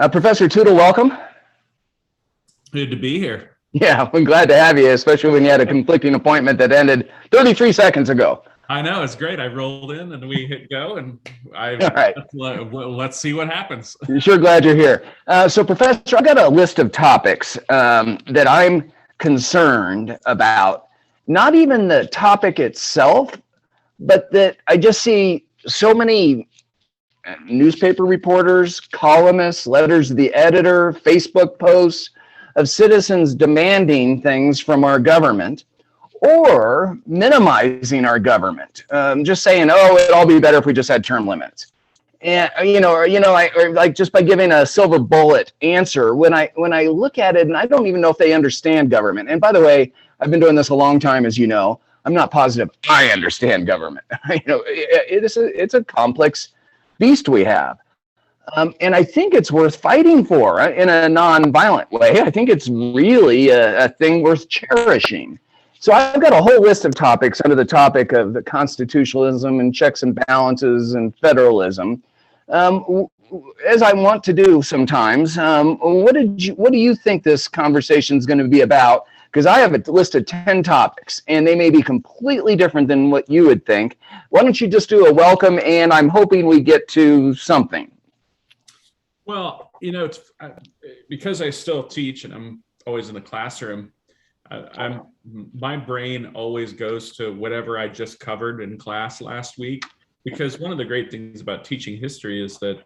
Professor Tootle, welcome. Good to be here. Yeah, I'm glad to have you, especially when you had a conflicting appointment that ended 33 seconds ago. I know, it's great. I rolled in and we hit go, and All right. let's see what happens. Sure glad you're here. So, Professor, I've got a list of topics that I'm concerned about. Not even the topic itself, but that I just see so many newspaper reporters, columnists, letters to the editor, Facebook posts of citizens demanding things from our government or minimizing our government, just saying, oh, it'd all be better if we just had term limits. And, or like just by giving a silver bullet answer, when I look at it, and I don't even know if they understand government. And by the way, I've been doing this a long time, as you know. I'm not positive I understand government. It's a complex beast we have. And I think it's worth fighting for in a non-violent way. I think it's really a thing worth cherishing. So I've got a whole list of topics under the topic of the constitutionalism and checks and balances and federalism. As I want to do sometimes, what do you think this conversation is going to be about? Because I have a list of 10 topics, and they may be completely different than what you would think. Why don't you just do a welcome, and I'm hoping we get to something. Well, it's because I still teach and I'm always in the classroom. My brain always goes to whatever I just covered in class last week, because one of the great things about teaching history is that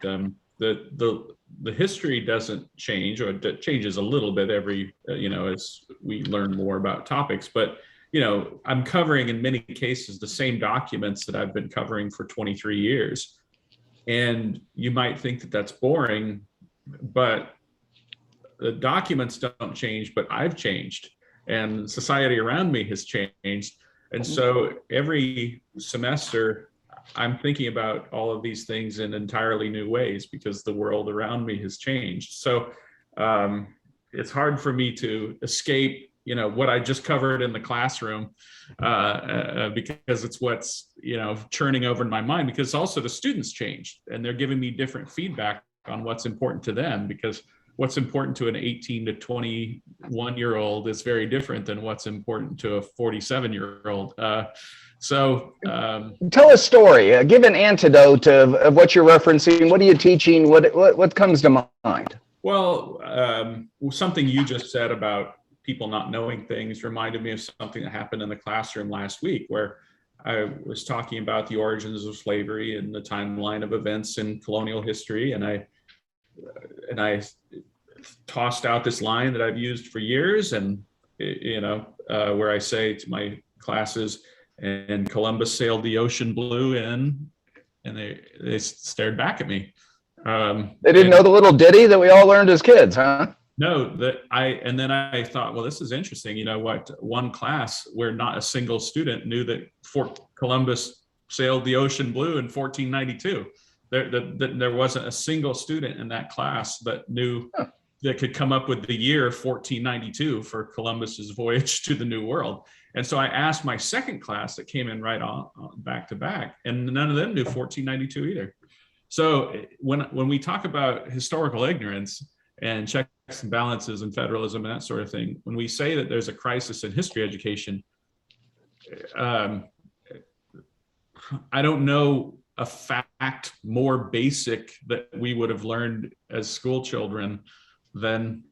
the history doesn't change, or it changes a little bit every as we learn more about topics. But I'm covering in many cases the same documents that I've been covering for 23 years. And you might think that that's boring, but the documents don't change, but I've changed and society around me has changed. And so every semester I'm thinking about all of these things in entirely new ways because the world around me has changed. So it's hard for me to escape what I just covered in the classroom, because it's what's, churning over in my mind, because also the students changed and they're giving me different feedback on what's important to them, because what's important to an 18 to 21-year-old is very different than what's important to a 47-year-old. Tell a story, give an antidote of what you're referencing. What are you teaching? What comes to mind? Well, something you just said about people not knowing things reminded me of something that happened in the classroom last week, where I was talking about the origins of slavery and the timeline of events in colonial history. And I tossed out this line that I've used for years, and where I say to my classes, and Columbus sailed the ocean blue in, and they stared back at me. They didn't know the little ditty that we all learned as kids, huh? No, and then I thought, well, this is interesting. One class where not a single student knew that Fort Columbus sailed the ocean blue in 1492. There wasn't a single student in that class that knew that could come up with the year 1492 for Columbus's voyage to the New World. And so I asked my second class that came in right on back to back, and none of them knew 1492 either. So when we talk about historical ignorance and checks and balances and federalism and that sort of thing, when we say that there's a crisis in history education, I don't know a fact more basic that we would have learned as school children than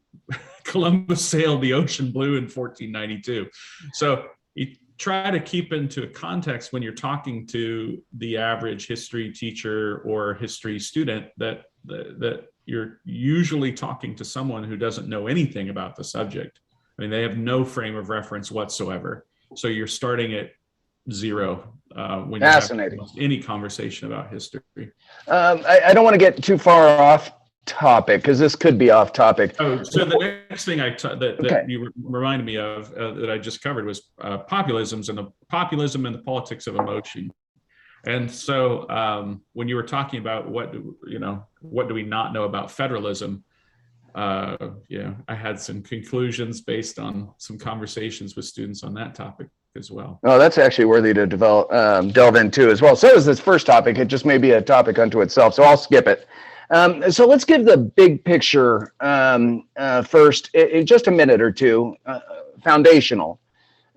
Columbus sailed the ocean blue in 1492. So you try to keep into context when you're talking to the average history teacher or history student that you're usually talking to someone who doesn't know anything about the subject. I mean, they have no frame of reference whatsoever. So you're starting at zero when you have any conversation about history. I don't want to get too far off topic, because this could be off topic. Oh, so the next thing that you reminded me of that I just covered was populism and the politics of emotion. And so when you were talking about what do we not know about federalism, I had some conclusions based on some conversations with students on that topic as well. Oh, that's actually worthy to delve into as well. So is this first topic. It just may be a topic unto itself, so I'll skip it. So let's give the big picture first, in just a minute or two, foundational.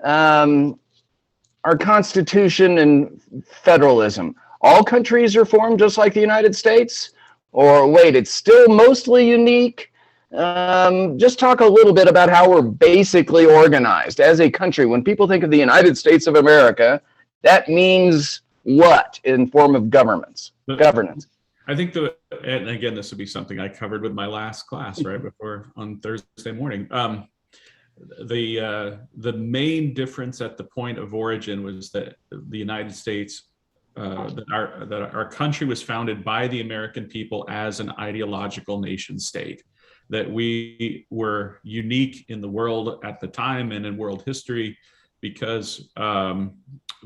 Our Constitution and federalism. All countries are formed just like the United States? Or wait, it's still mostly unique? Just talk a little bit about how we're basically organized as a country. When people think of the United States of America, that means what in form of governance? I think and again, this would be something I covered with my last class right before on Thursday morning. The main difference at the point of origin was that the United States, that our country was founded by the American people as an ideological nation state, that we were unique in the world at the time and in world history because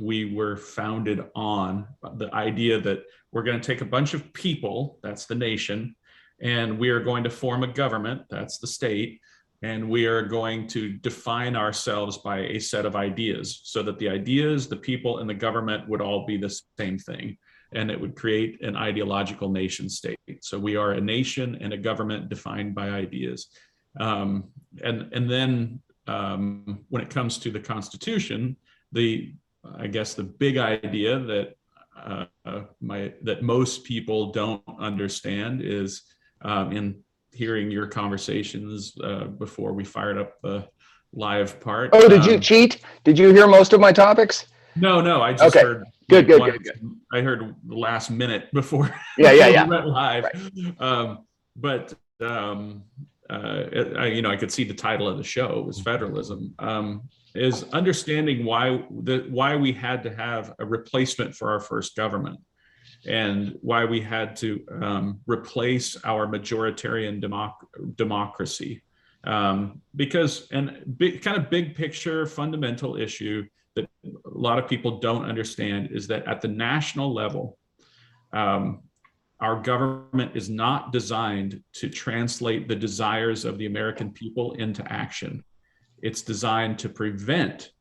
we were founded on the idea that we're going to take a bunch of people, that's the nation, and we are going to form a government, that's the state, and we are going to define ourselves by a set of ideas so that the ideas, the people, and the government would all be the same thing. And it would create an ideological nation state. So we are a nation and a government defined by ideas. And then when it comes to the Constitution, I guess the big idea that that most people don't understand is in hearing your conversations before we fired up the live part. Oh, did you cheat? Did you hear most of my topics? No, I just heard. Good. I heard the last minute before. Yeah. We went live. Right. But I could see the title of the show was Federalism. Is understanding why we had to have a replacement for our first government, and why we had to replace our majoritarian democracy. Because, big picture, fundamental issue that a lot of people don't understand is that at the national level, our government is not designed to translate the desires of the American people into action. It's designed to prevent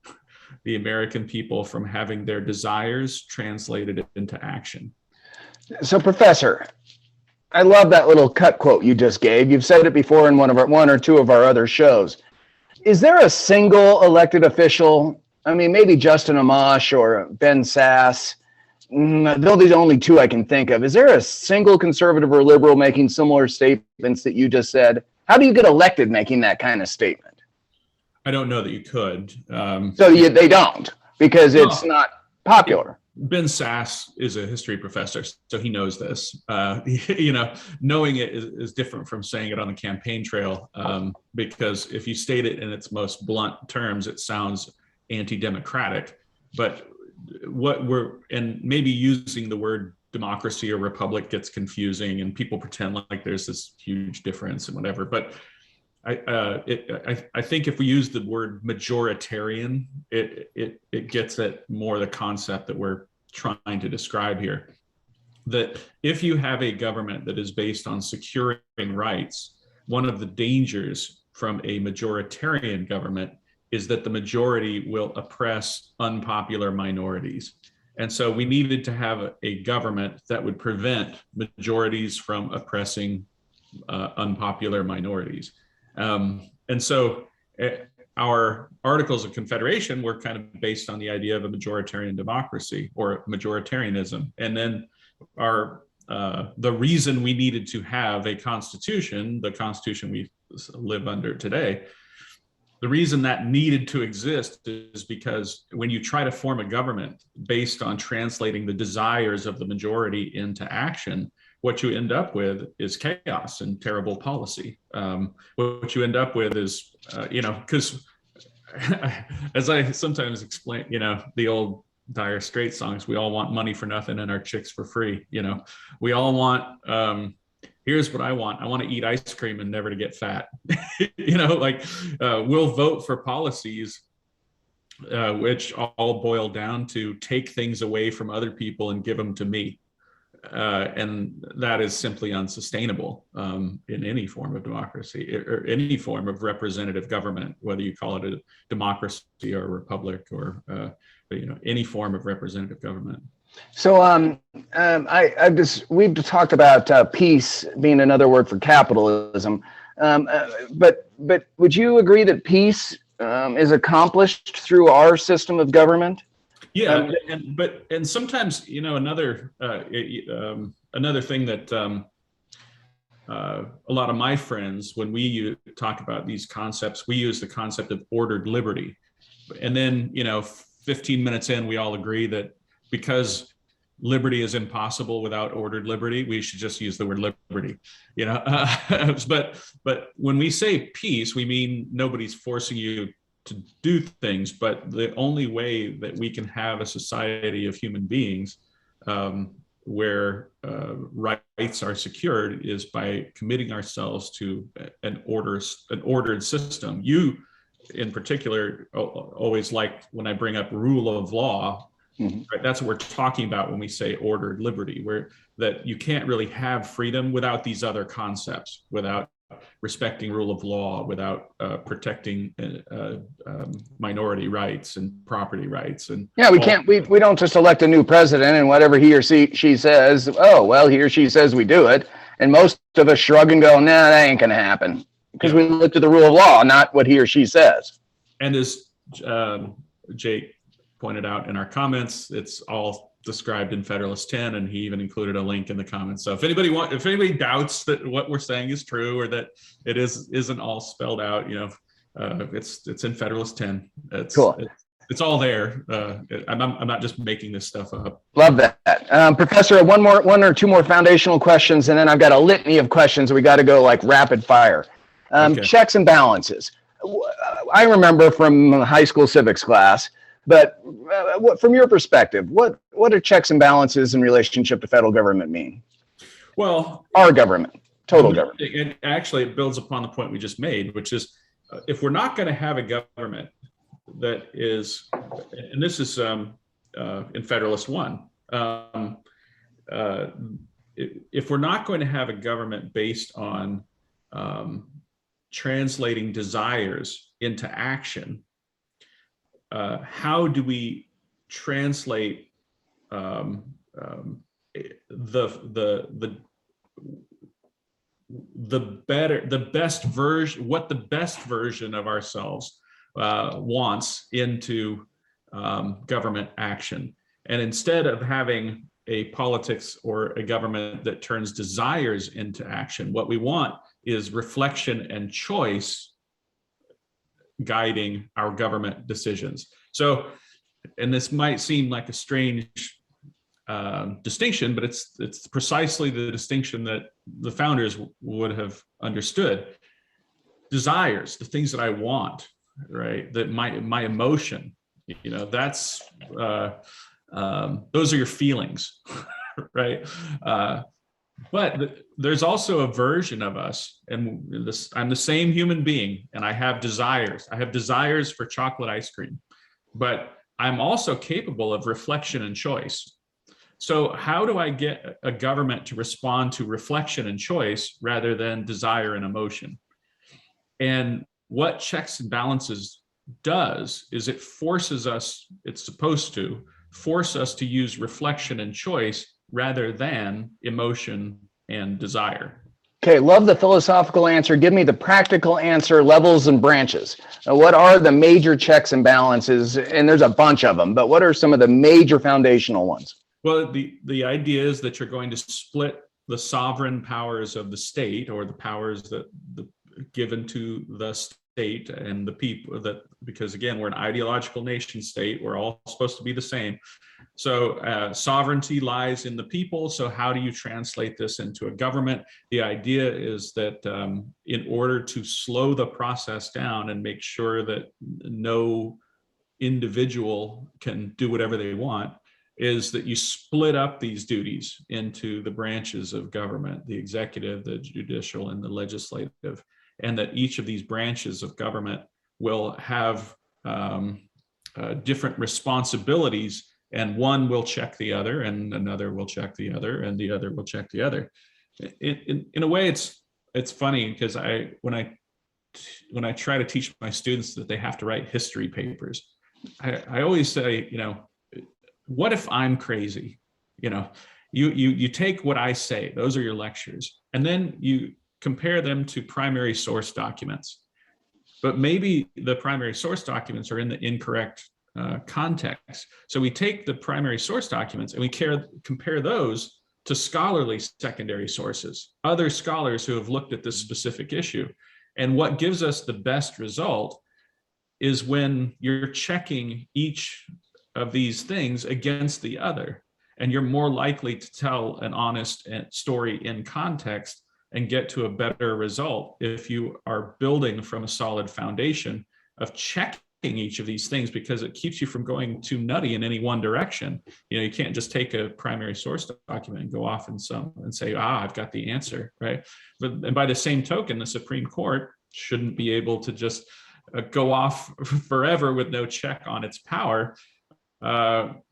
the American people from having their desires translated into action. So, Professor, I love that little cut quote you just gave. You've said it before in one or two of our other shows. Is there a single elected official? I mean, maybe Justin Amash or Ben Sass. They're the only two I can think of. Is there a single conservative or liberal making similar statements that you just said? How do you get elected making that kind of statement? I don't know that you could. They don't, because it's not popular. Ben Sass is a history professor, so he knows this. Knowing it is different from saying it on the campaign trail, because if you state it in its most blunt terms, it sounds anti-democratic. But maybe using the word democracy or republic gets confusing, and people pretend like there's this huge difference and whatever. But I think if we use the word majoritarian, it gets at more the concept that we're trying to describe here. That if you have a government that is based on securing rights, one of the dangers from a majoritarian government is that the majority will oppress unpopular minorities. And so we needed to have a government that would prevent majorities from oppressing unpopular minorities. And so our Articles of Confederation were kind of based on the idea of a majoritarian democracy or majoritarianism. And then the reason we needed to have a constitution, the constitution we live under today, the reason that needed to exist is because when you try to form a government based on translating the desires of the majority into action, what you end up with is chaos and terrible policy. What you end up with is, because as I sometimes explain, the old Dire Straits songs, we all want money for nothing and our chicks for free. We all want, here's what I want. I want to eat ice cream and never to get fat. We'll vote for policies which all boil down to take things away from other people and give them to me. And that is simply unsustainable in any form of democracy or any form of representative government, whether you call it a democracy or a republic or any form of representative government. So we've talked about peace being another word for capitalism, but would you agree that peace is accomplished through our system of government? Yeah, and sometimes another thing that a lot of my friends, when we talk about these concepts, we use the concept of ordered liberty, and then 15 minutes in, we all agree that because liberty is impossible without ordered liberty, we should just use the word liberty. But when we say peace, we mean nobody's forcing you to do things, but the only way that we can have a society of human beings where rights are secured is by committing ourselves to an ordered system. You, in particular, always like when I bring up rule of law. Mm-hmm. Right? That's what we're talking about when we say ordered liberty, where that you can't really have freedom without these other concepts, without respecting rule of law, without protecting minority rights and property rights. And yeah, we don't just elect a new president and whatever he or she says, oh, well, he or she says we do it. And most of us shrug and go, nah, that ain't going to happen. Because we look to the rule of law, not what he or she says. And as Jake pointed out in our comments, it's all described in Federalist 10, and he even included a link in the comments. So if anybody doubts that what we're saying is true or that it isn't all spelled out, it's in Federalist 10. It's cool. It's all there. I'm not just making this stuff up. Love that, Professor. One or two more foundational questions, and then I've got a litany of questions. We got to go like rapid fire. Okay. Checks and balances. I remember from high school civics class. But from your perspective, what do checks and balances in relationship to federal government mean? Well, our government, total government. It builds upon the point we just made, which is if we're not going to have a government that is, and this is in Federalist 1, if we're not going to have a government based on translating desires into action, how do we translate the best version, what the best version of ourselves wants into government action? And instead of having a politics or a government that turns desires into action, what we want is reflection and choice guiding our government decisions. So, and this might seem like a strange distinction, but it's precisely the distinction that the founders would have understood. Desires, the things that I want, right? That my emotion, that's those are your feelings, right? But there's also a version of us, and I'm the same human being, and I have desires. I have desires for chocolate ice cream, but I'm also capable of reflection and choice. So how do I get a government to respond to reflection and choice rather than desire and emotion? And what checks and balances does is it forces us, it's supposed to force us to use reflection and choice rather than emotion and desire. Okay, love the philosophical answer. Give me the practical answer, levels and branches. What are the major checks and balances? And there's a bunch of them, but what are some of the major foundational ones? Well, the idea is that you're going to split the sovereign powers of the state, or the powers that given to the state and the people, that because again, we're an ideological nation state, we're all supposed to be the same. So sovereignty lies in the people. So how do you translate this into a government? The idea is that in order to slow the process down and make sure that no individual can do whatever they want, is that you split up these duties into the branches of government, the executive, the judicial, and the legislative, and that each of these branches of government will have different responsibilities, and one will check the other, and another will check the other, and the other will check the other. In a way, it's funny because when I try to teach my students that they have to write history papers, I always say, what if I'm crazy? You know, you take what I say, those are your lectures, and then you compare them to primary source documents. But maybe the primary source documents are in the incorrect context. So we take the primary source documents and we compare those to scholarly secondary sources, other scholars who have looked at this specific issue. And what gives us the best result is when you're checking each of these things against the other, and you're more likely to tell an honest story in context and get to a better result if you are building from a solid foundation of checking each of these things, because it keeps you from going too nutty in any one direction. You know, you can't just take a primary source document and go off and say, I've got the answer, right? And by the same token, the Supreme Court shouldn't be able to just go off forever with no check on its power. And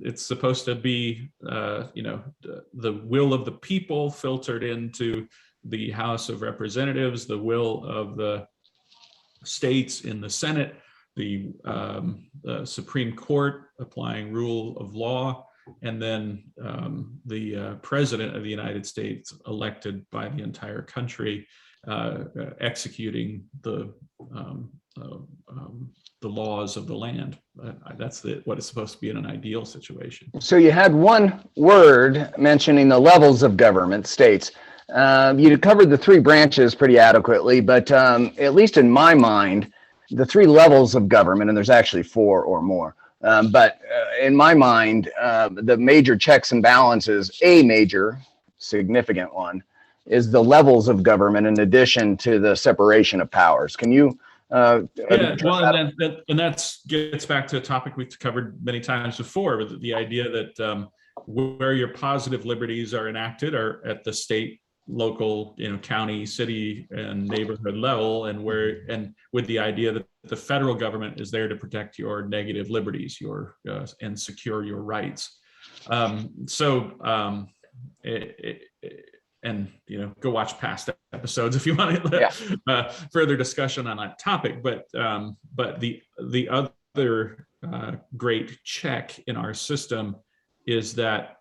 it's supposed to be, the will of the people filtered into the House of Representatives, the will of the states in the Senate, the Supreme Court applying rule of law, and then the President of the United States elected by the entire country executing the laws of the land. That's what it's supposed to be in an ideal situation. So you had one word mentioning the levels of government, states. You covered the three branches pretty adequately, but at least in my mind, the three levels of government, and there's actually four or more, but in my mind, the major checks and balances, a major significant one, is the levels of government in addition to the separation of powers. Can you and that gets back to a topic we've covered many times before, with the idea that where your positive liberties are enacted are at the state, local, county, city, and neighborhood level, and with the idea that the federal government is there to protect your negative liberties, and secure your rights. And go watch past episodes if you want further discussion on that topic. But the other great check in our system is that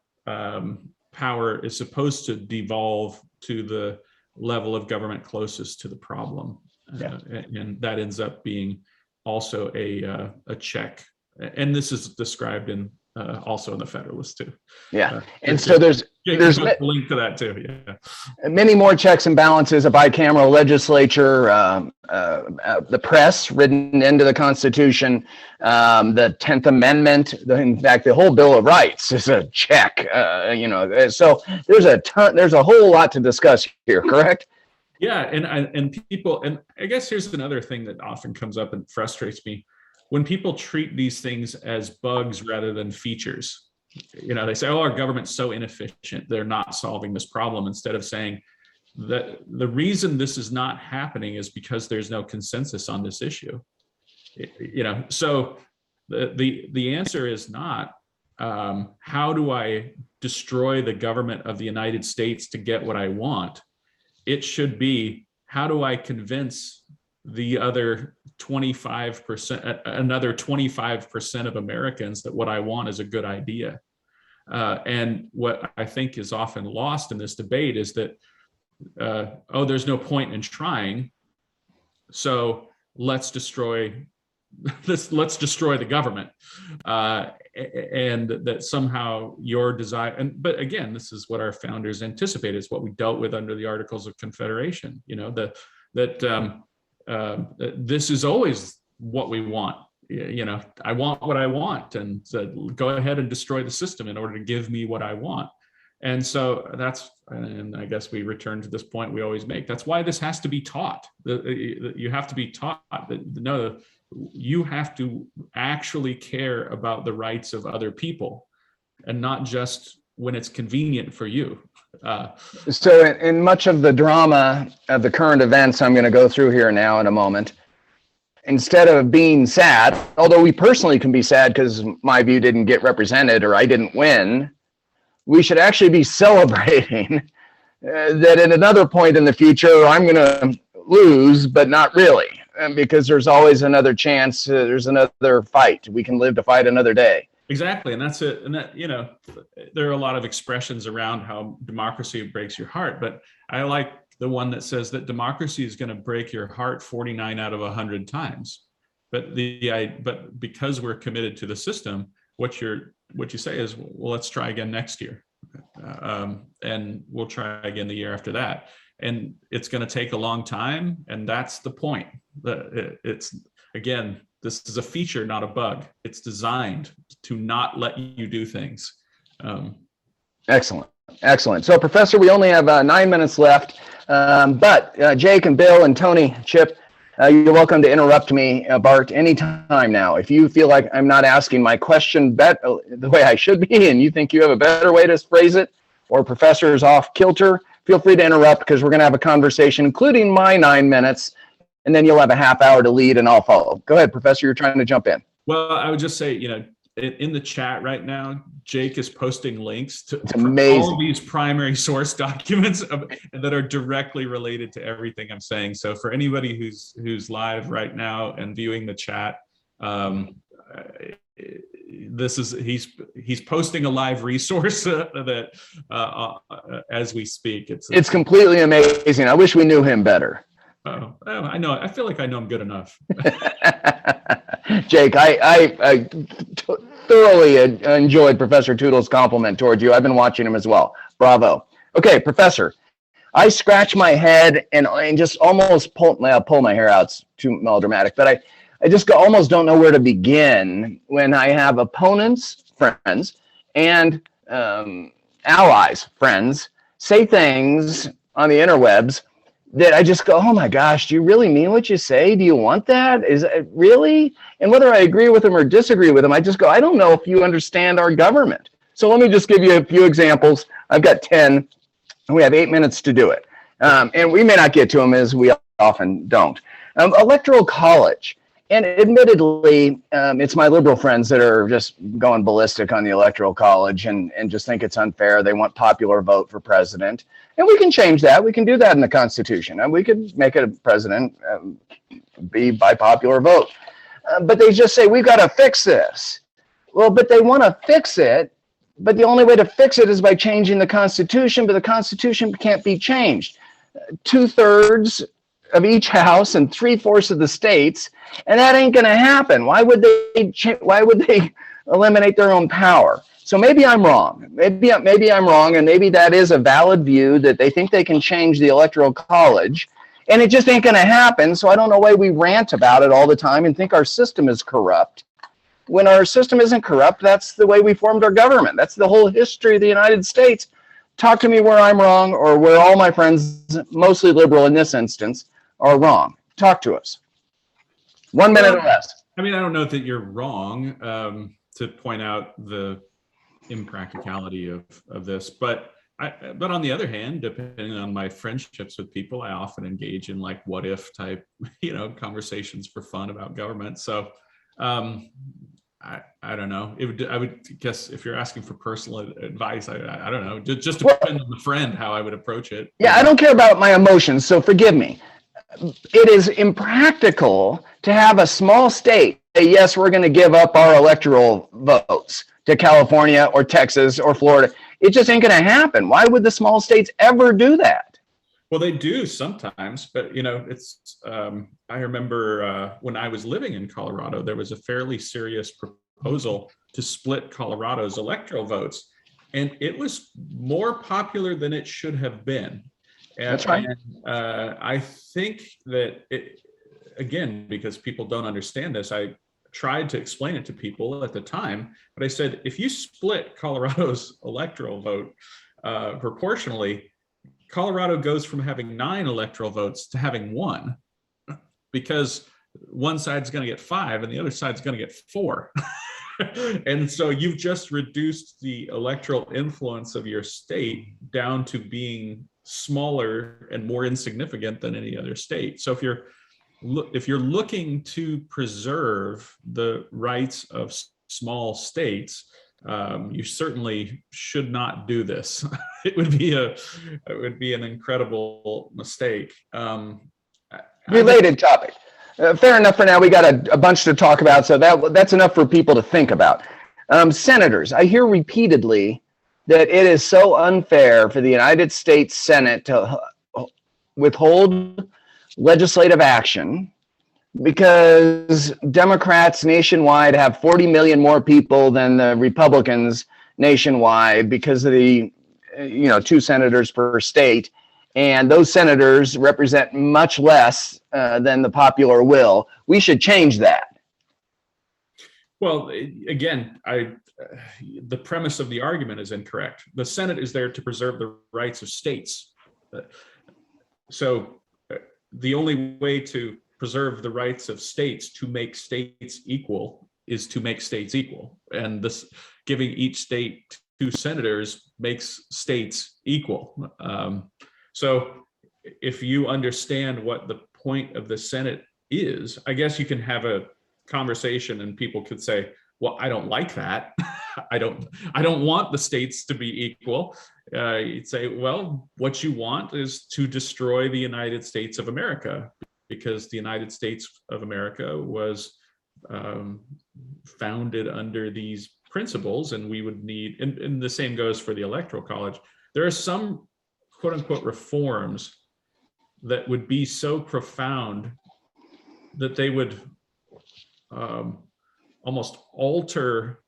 power is supposed to devolve to the level of government closest to the problem, and that ends up being also a check. And this is described in also in the Federalist too. And so there's a link to that too. Many more checks and balances: a bicameral legislature, the press written into the Constitution, the 10th Amendment. In fact, the whole Bill of Rights is a check. So there's a whole lot to discuss here. Correct? Yeah, and people, and I guess here's another thing that often comes up and frustrates me. When people treat these things as bugs rather than features, they say, our government's so inefficient, they're not solving this problem, instead of saying that the reason this is not happening is because there's no consensus on this issue. So the answer is not, how do I destroy the government of the United States to get what I want? It should be, how do I convince the other 25%, another 25% of Americans that what I want is a good idea? And what I think is often lost in this debate is that, there's no point in trying, so let's destroy the government, and that somehow your desire. But again, this is what our founders anticipated. It's what we dealt with under the Articles of Confederation. This is always what we want. I want what I want, and go ahead and destroy the system in order to give me what I want. And so and I guess we return to this point we always make. That's why this has to be taught. You have to be taught that you have to actually care about the rights of other people, and not just when it's convenient for you. So in much of the drama of the current events I'm going to go through here now in a moment, instead of being sad, although we personally can be sad because my view didn't get represented or I didn't win, we should actually be celebrating that at another point in the future I'm going to lose, but not really, because there's always another chance. There's another fight. We can live to fight another day. Exactly. And that's it. And that, there are a lot of expressions around how democracy breaks your heart, but I like the one that says that democracy is going to break your heart 49 out of 100 times. But but because we're committed to the system, what you say is, well, let's try again next year. And we'll try again the year after that. And it's going to take a long time. And that's the point. It's, again, this is a feature, not a bug. It's designed to not let you do things. Excellent. Excellent. So, Professor, we only have 9 minutes left. But Jake and Bill and Tony, Chip, you're welcome to interrupt me, Bart, anytime now. If you feel like I'm not asking my question the way I should be, and you think you have a better way to phrase it, or Professor's off kilter, feel free to interrupt, because we're going to have a conversation, including my 9 minutes, and then you'll have a half hour to lead and I'll follow. Go ahead, Professor, you're trying to jump in. Well, I would just say, in the chat right now, Jake is posting links to all of these primary source documents that are directly related to everything I'm saying. So for anybody who's live right now and viewing the chat, he's posting a live resource that as we speak. It's completely amazing. I wish we knew him better. Oh, I know. I feel like I know him good enough. Jake, I thoroughly enjoyed Professor Tootle's compliment towards you. I've been watching him as well. Bravo. Okay, Professor, I scratch my head and just almost pull my hair out. It's too melodramatic, but I just almost don't know where to begin when I have opponents, friends, and allies, friends, say things on the interwebs that I just go, oh my gosh, do you really mean what you say? Do you want that? Is it really? And whether I agree with them or disagree with them, I just go, I don't know if you understand our government. So let me just give you a few examples. I've got 10, and we have 8 minutes to do it. And we may not get to them, as we often don't. Electoral college. And admittedly, it's my liberal friends that are just going ballistic on the electoral college and just think it's unfair. They want popular vote for president. And we can change that. We can do that in the Constitution. And we could make it a president be by popular vote. But they just say, we've got to fix this. Well, but they want to fix it. But the only way to fix it is by changing the Constitution. But the Constitution can't be changed. 2/3 of each house and 3/4 of the states, and that ain't going to happen. Why would they eliminate their own power? So maybe I'm wrong. Maybe I'm wrong, and maybe that is a valid view that they think they can change the electoral college, and it just ain't going to happen. So I don't know why we rant about it all the time and think our system is corrupt. When our system isn't corrupt, that's the way we formed our government. That's the whole history of the United States. Talk to me where I'm wrong, or where all my friends, mostly liberal in this instance, are wrong. Talk to us. 1 minute or less. I mean, I don't know that you're wrong to point out the impracticality of this, but on the other hand, depending on my friendships with people, I often engage in like what if type, conversations for fun about government. So I don't know. I would guess if you're asking for personal advice, I don't know. Just depends on the friend how I would approach it. Yeah, I don't care about my emotions, so forgive me. It is impractical to have a small state say, yes, we're going to give up our electoral votes to California or Texas or Florida. It just ain't going to happen. Why would the small states ever do that? Well, they do sometimes, but it's. I remember when I was living in Colorado, there was a fairly serious proposal to split Colorado's electoral votes, and it was more popular than it should have been. That's right. And I think that again, because people don't understand this, I tried to explain it to people at the time, but I said, if you split Colorado's electoral vote proportionally, Colorado goes from having 9 electoral votes to having 1, because one side's going to get 5 and the other side's going to get 4. And so you've just reduced the electoral influence of your state down to being smaller and more insignificant than any other state. So if you're looking to preserve the rights of small states, you certainly should not do this. It would be an incredible mistake. Related topic. Fair enough for now. We got a bunch to talk about, so that's enough for people to think about. Senators, I hear repeatedly that it is so unfair for the United States Senate to withhold legislative action because Democrats nationwide have 40 million more people than the Republicans nationwide because of the 2 senators per state, and those senators represent much less than the popular will. We should change that. Well, again, the premise of the argument is incorrect. The Senate is there to preserve the rights of states. So the only way to preserve the rights of states to make states equal is to make states equal. And this giving each state 2 senators makes states equal. So if you understand what the point of the Senate is, I guess you can have a conversation and people could say, well, I don't like that. I don't want the states to be equal. You'd say, well, what you want is to destroy the United States of America, because the United States of America was founded under these principles, and we would need, and the same goes for the Electoral College. There are some quote unquote reforms that would be so profound that they would almost alter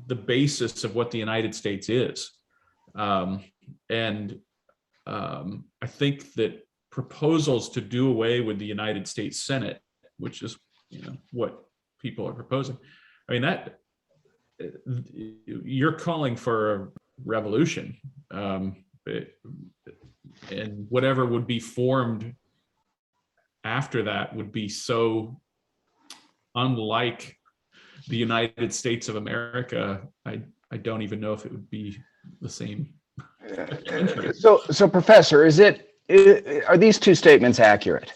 the basis of what the United States is. And I think that proposals to do away with the United States Senate, which is what people are proposing, I mean, that you're calling for a revolution, and whatever would be formed after that would be so unlike the United States of America. I don't even know if it would be the same. So Professor, are these 2 statements accurate?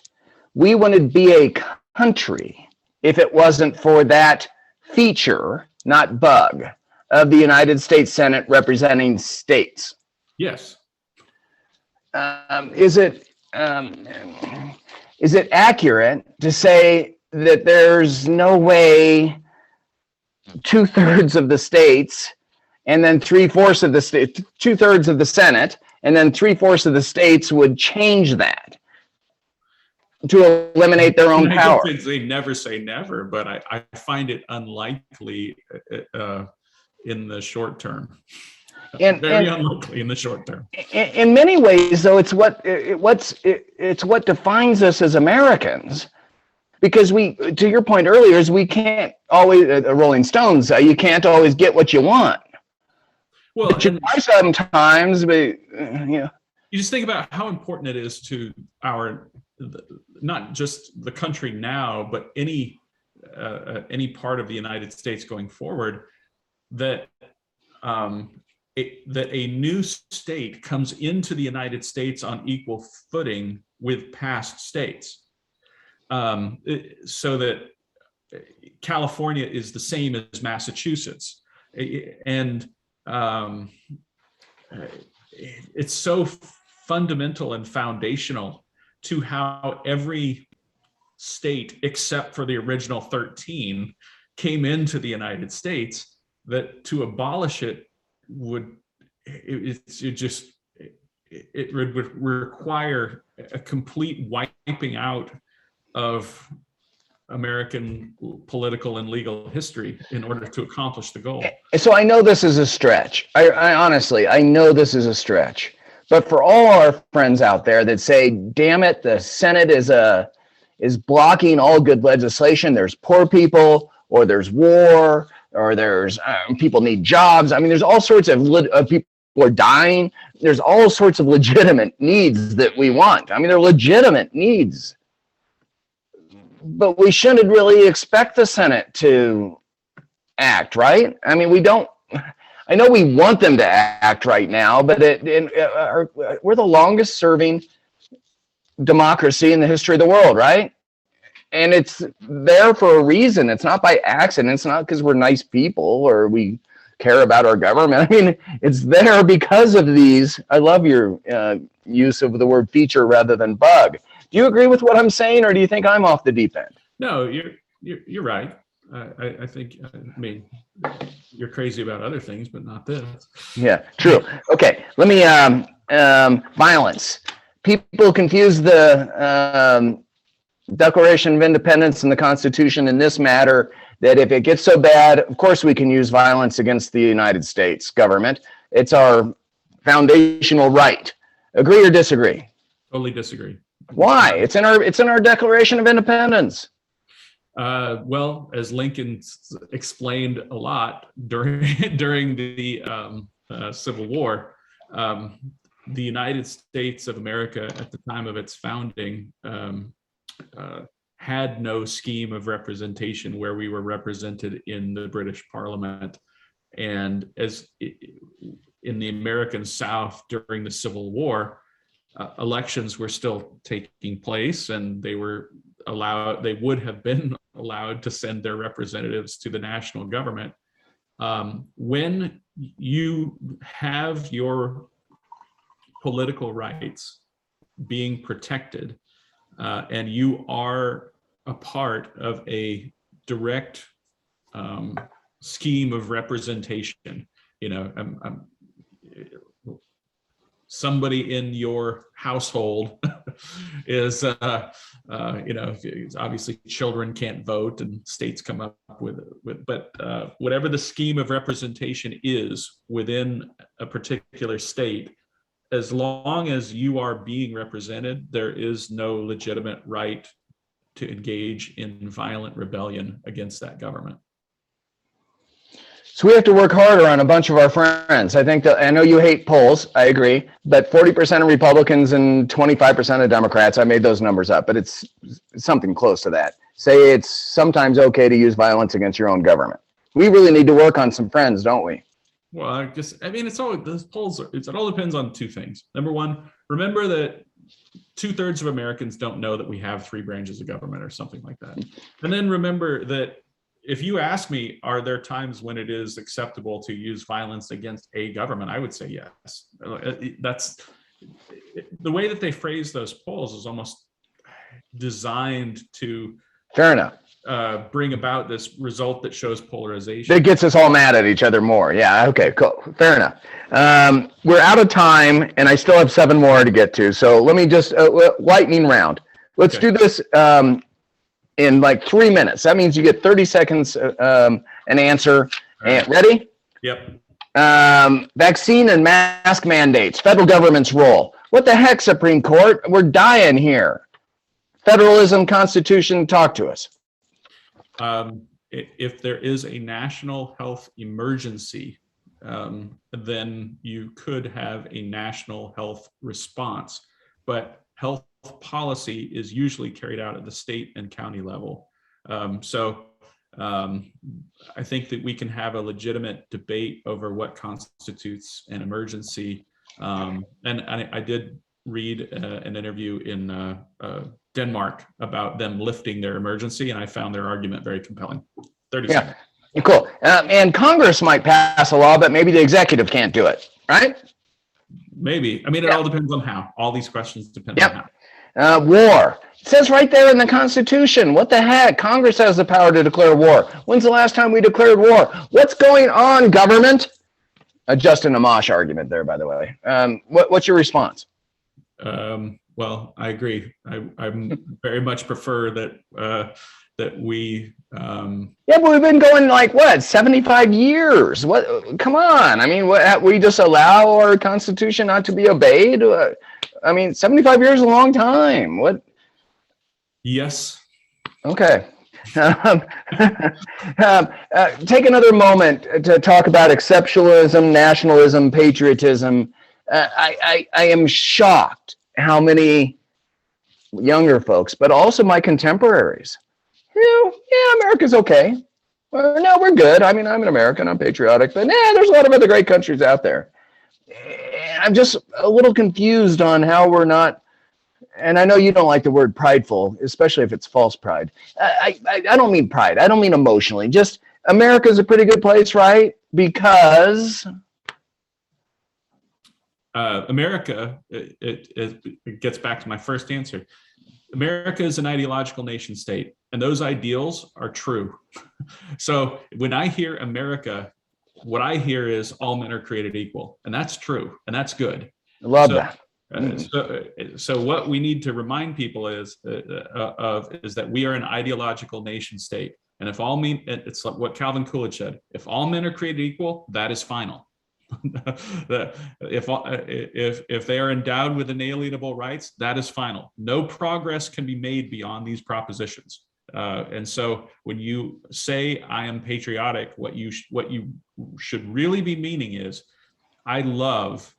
We wouldn't be a country if it wasn't for that feature, not bug, of the United States Senate representing states. Yes. Is it accurate to say that there's no way 2/3 of the states and then 3/4 of the state, 2/3 of the Senate, and then 3/4 of the states would change that to eliminate their own power? They never say never, but I find it unlikely in the short term. Very unlikely in the short term. In many ways, though, it's what defines us as Americans. Because to your point earlier, is we can't always, Rolling Stones, you can't always get what you want. Well, but you try sometimes, but you just think about how important it is to not just the country now, but any part of the United States going forward, that a new state comes into the United States on equal footing with past states. So that California is the same as Massachusetts, and it's so fundamental and foundational to how every state, except for the original 13, came into the United States, that to abolish it would require a complete wiping out of American political and legal history in order to accomplish the goal. So I know this is a stretch. I honestly know this is a stretch. But for all our friends out there that say, damn it, the Senate is blocking all good legislation. There's poor people, or there's war, or there's people need jobs. I mean, there's all sorts of people are dying. There's all sorts of legitimate needs that we want. I mean, they're legitimate needs. But we shouldn't really expect the Senate to act, right? I mean, I know we want them to act right now, but we're the longest serving democracy in the history of the world, right? And it's there for a reason. It's not by accident. It's not because we're nice people or we care about our government. I mean, it's there because of these. I love your use of the word feature rather than bug. Do you agree with what I'm saying, or do you think I'm off the deep end? No, you're right. I think, I mean, you're crazy about other things, but not this. Yeah, true. Okay, let me, violence. People confuse the Declaration of Independence and the Constitution in this matter, that if it gets so bad, of course we can use violence against the United States government. It's our foundational right. Agree or disagree? Totally disagree. Why? It's in our Declaration of Independence. Well, as Lincoln explained a lot during the Civil War, the United States of America at the time of its founding had no scheme of representation where we were represented in the British Parliament. And as in the American South during the Civil War, elections were still taking place, and they would have been allowed to send their representatives to the national government. When you have your political rights being protected, and you are a part of a direct scheme of representation, somebody in your household is, obviously children can't vote and states come up with but whatever the scheme of representation is within a particular state, as long as you are being represented, there is no legitimate right to engage in violent rebellion against that government. So we have to work harder on a bunch of our friends. I know you hate polls, I agree, but 40% of Republicans and 25% of Democrats, I made those numbers up, but it's something close to that, say it's sometimes okay to use violence against your own government. We really need to work on some friends, don't we? Well, it's all, those polls, it all depends on two things. Number one, remember that 2/3 of Americans don't know that we have 3 branches of government or something like that. And then remember that if you ask me, are there times when it is acceptable to use violence against a government? I would say yes. That's the way that they phrase those polls is almost designed to Fair enough. Bring about this result that shows polarization. That gets us all mad at each other more. Yeah, okay, cool. Fair enough. We're out of time, and I still have 7 more to get to. So let me just, lightning round. Let's do this in like 3 minutes. That means you get 30 seconds an answer. Right. Ready? Yep. Vaccine and mask mandates, federal government's role. What the heck, Supreme Court? We're dying here. Federalism, Constitution, talk to us. If there is a national health emergency, then you could have a national health response. But health policy is usually carried out at the state and county level. So I think that we can have a legitimate debate over what constitutes an emergency. And I did read an interview in Denmark about them lifting their emergency, and I found their argument very compelling. 30 seconds. Cool. And Congress might pass a law, but maybe the executive can't do it, right? Maybe. I mean, it all depends on how. All these questions depend on how. War. It says right there in the Constitution. What the heck? Congress has the power to declare war. When's the last time we declared war? What's going on, government? Justin Amash argument there, by the way. What's your response? Well, I agree. I very much prefer that we. Yeah, but we've been going like what, 75 years? What? Come on! I mean, we just allow our Constitution not to be obeyed? I mean, 75 years is a long time. What? Yes. Okay. Take another moment to talk about exceptionalism, nationalism, patriotism. I am shocked how many younger folks, but also my contemporaries, America's okay. Well, no, we're good. I mean, I'm an American, I'm patriotic, but there's a lot of other great countries out there. I'm just a little confused on how we're not, and I know you don't like the word prideful, especially if it's false pride. I don't mean pride. I don't mean emotionally. Just America's a pretty good place, right? Because America, it gets back to my first answer. America is an ideological nation state, and those ideals are true. So when I hear America, what I hear is all men are created equal, and that's true, and that's good. I love So, that. So what we need to remind people is that we are an ideological nation state, and if all men, it's like what Calvin Coolidge said: if all men are created equal, that is final. If they are endowed with inalienable rights, that is final. No progress can be made beyond these propositions. And so when you say I am patriotic, what you should really be meaning is I love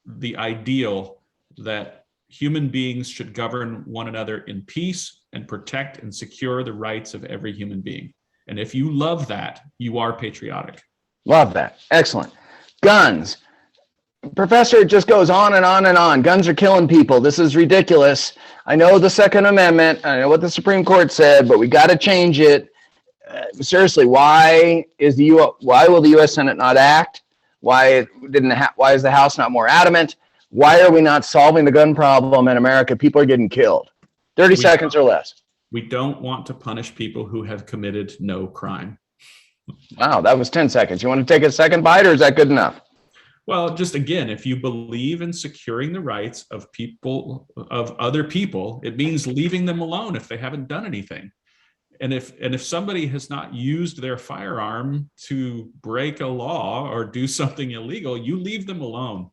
the ideal that human beings should govern one another in peace and protect and secure the rights of every human being. And if you love that, you are patriotic. Love that. Excellent. Guns. Professor, it just goes on and on and on. Guns are killing people. This is ridiculous. I know the Second Amendment. I know what the Supreme Court said, but we got to change it. Seriously, why will the U.S. Senate not act? Why is the House not more adamant? Why are we not solving the gun problem in America? People are getting killed. 30 seconds or less. We don't want to punish people who have committed no crime. Wow, that was 10 seconds. You want to take a second bite, or is that good enough? Well, just again, if you believe in securing the rights of other people, it means leaving them alone if they haven't done anything. And if somebody has not used their firearm to break a law or do something illegal, you leave them alone.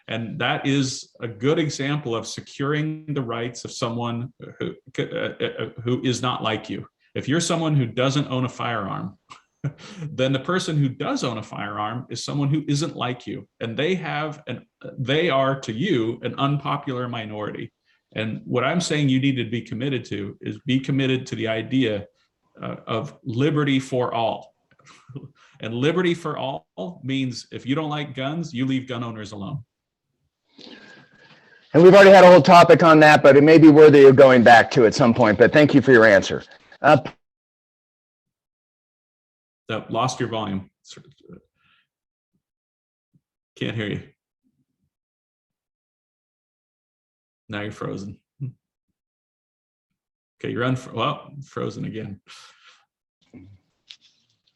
And that is a good example of securing the rights of someone who is not like you. If you're someone who doesn't own a firearm, then the person who does own a firearm is someone who isn't like you, and they are to you an unpopular minority. And what I'm saying you need to be committed to is be committed to the idea of liberty for all. And liberty for all means if you don't like guns, you leave gun owners alone. And we've already had a whole topic on that, but it may be worthy of going back to at some point. But thank you for your answer. Lost your volume. Can't hear you. Now you're frozen. Okay, you're frozen again.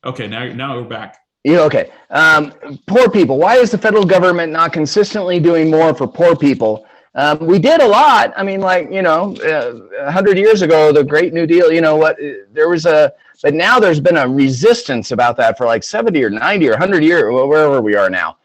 Okay, now we're back. Yeah, okay. Poor people. Why is the federal government not consistently doing more for poor people? We did a lot. I mean, 100 years ago, the Great New Deal, but now there's been a resistance about that for like 70 or 90 or 100 years, wherever we are now.